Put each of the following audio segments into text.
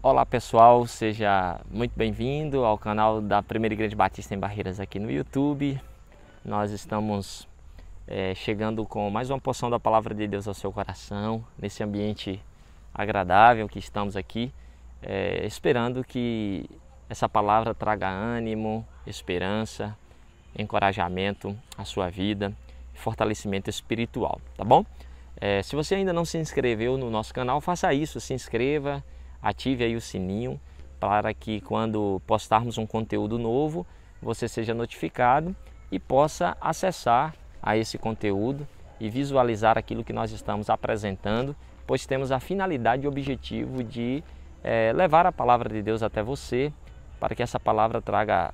Olá pessoal, seja muito bem-vindo ao canal da Primeira Igreja Batista em Barreiras aqui no YouTube. Nós estamos chegando com mais uma porção da Palavra de Deus ao seu coração, nesse ambiente agradável que estamos aqui, esperando que essa palavra traga ânimo, esperança, encorajamento à sua vida, fortalecimento espiritual, tá bom? Se você ainda não se inscreveu no nosso canal, faça isso, se inscreva, ative aí o sininho para que quando postarmos um conteúdo novo, você seja notificado e possa acessar a esse conteúdo e visualizar aquilo que nós estamos apresentando, pois temos a finalidade e objetivo de levar a palavra de Deus até você, para que essa palavra traga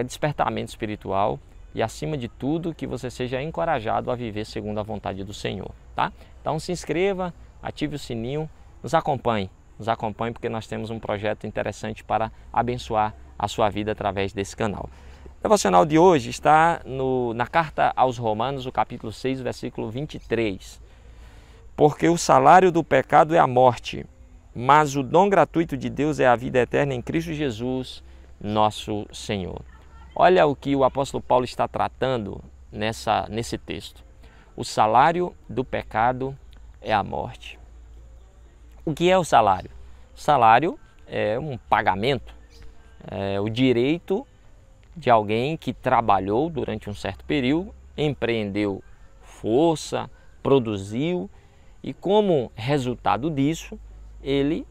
despertamento espiritual e, acima de tudo, que você seja encorajado a viver segundo a vontade do Senhor, tá? Então se inscreva, ative o sininho, nos acompanhe porque nós temos um projeto interessante para abençoar a sua vida através desse canal. O devocional de hoje está na carta aos Romanos, o capítulo 6, versículo 23. Porque o salário do pecado é a morte, mas o dom gratuito de Deus é a vida eterna em Cristo Jesus, nosso Senhor. Olha o que o apóstolo Paulo está tratando nesse texto. O salário do pecado é a morte. O que é o salário? O salário é um pagamento, é o direito de alguém que trabalhou durante um certo período, empreendeu força, produziu e, como resultado disso, ele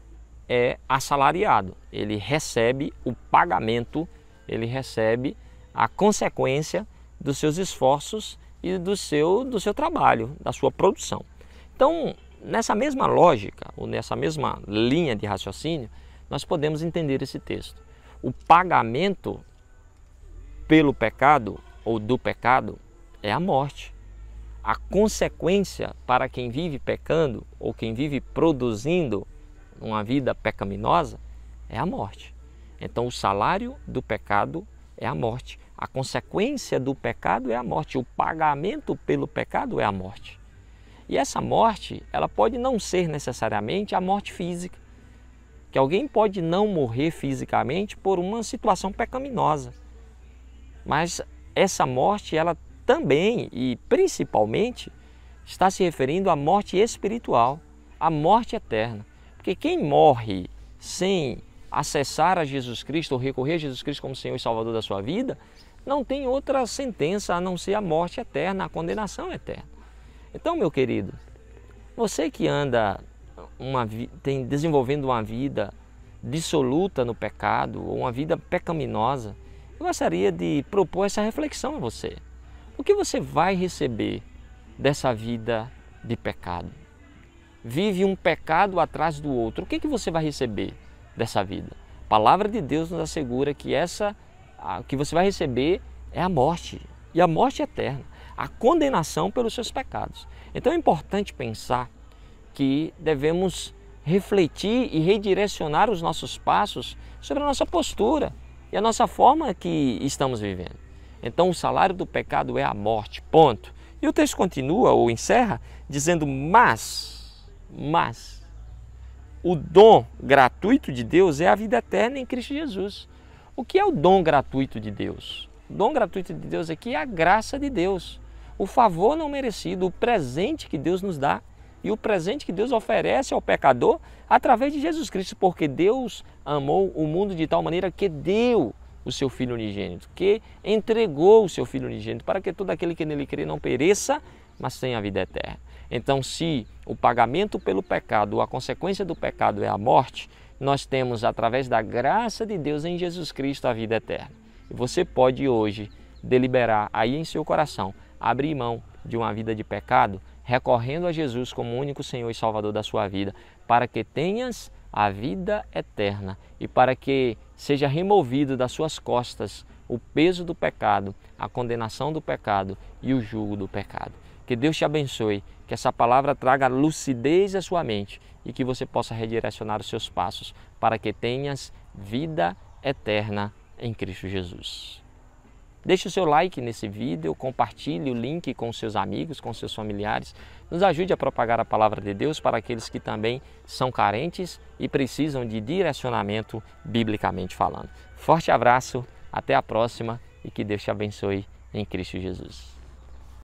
é assalariado, ele recebe o pagamento, ele recebe a consequência dos seus esforços e do seu trabalho, da sua produção. Então, nessa mesma lógica, ou nessa mesma linha de raciocínio, nós podemos entender esse texto. O pagamento pelo pecado ou do pecado é a morte. A consequência para quem vive pecando ou quem vive produzindo uma vida pecaminosa é a morte. Então, o salário do pecado é a morte. A consequência do pecado é a morte. O pagamento pelo pecado é a morte. E essa morte, ela pode não ser necessariamente a morte física, que alguém pode não morrer fisicamente por uma situação pecaminosa. Mas essa morte, ela também e principalmente está se referindo à morte espiritual, à morte eterna. Porque quem morre sem acessar a Jesus Cristo ou recorrer a Jesus Cristo como Senhor e Salvador da sua vida, não tem outra sentença a não ser a morte eterna, a condenação eterna. Então, meu querido, você que anda desenvolvendo uma vida dissoluta no pecado, ou uma vida pecaminosa, eu gostaria de propor essa reflexão a você. O que você vai receber dessa vida de pecado? Vive um pecado atrás do outro. O que você vai receber dessa vida? A palavra de Deus nos assegura que o que você vai receber é a morte, e a morte eterna, a condenação pelos seus pecados. Então é importante pensar que devemos refletir e redirecionar os nossos passos sobre a nossa postura e a nossa forma que estamos vivendo. Então o salário do pecado é a morte, ponto. E o texto continua ou encerra dizendo, mas o dom gratuito de Deus é a vida eterna em Cristo Jesus. O que é o dom gratuito de Deus? O dom gratuito de Deus aqui é a graça de Deus, o favor não merecido, o presente que Deus nos dá e o presente que Deus oferece ao pecador através de Jesus Cristo, porque Deus amou o mundo de tal maneira que deu o seu Filho unigênito, que entregou o seu Filho unigênito para que todo aquele que nele crê não pereça, mas tenha a vida eterna. Então, se o pagamento pelo pecado, ou a consequência do pecado é a morte, nós temos, através da graça de Deus em Jesus Cristo, a vida eterna. E você pode hoje deliberar aí em seu coração, abrir mão de uma vida de pecado, recorrendo a Jesus como único Senhor e Salvador da sua vida, para que tenhas a vida eterna e para que seja removido das suas costas o peso do pecado, a condenação do pecado e o jugo do pecado. Que Deus te abençoe, que essa palavra traga lucidez à sua mente e que você possa redirecionar os seus passos para que tenhas vida eterna em Cristo Jesus. Deixe o seu like nesse vídeo, compartilhe o link com seus amigos, com seus familiares. Nos ajude a propagar a palavra de Deus para aqueles que também são carentes e precisam de direcionamento biblicamente falando. Forte abraço, até a próxima e que Deus te abençoe em Cristo Jesus.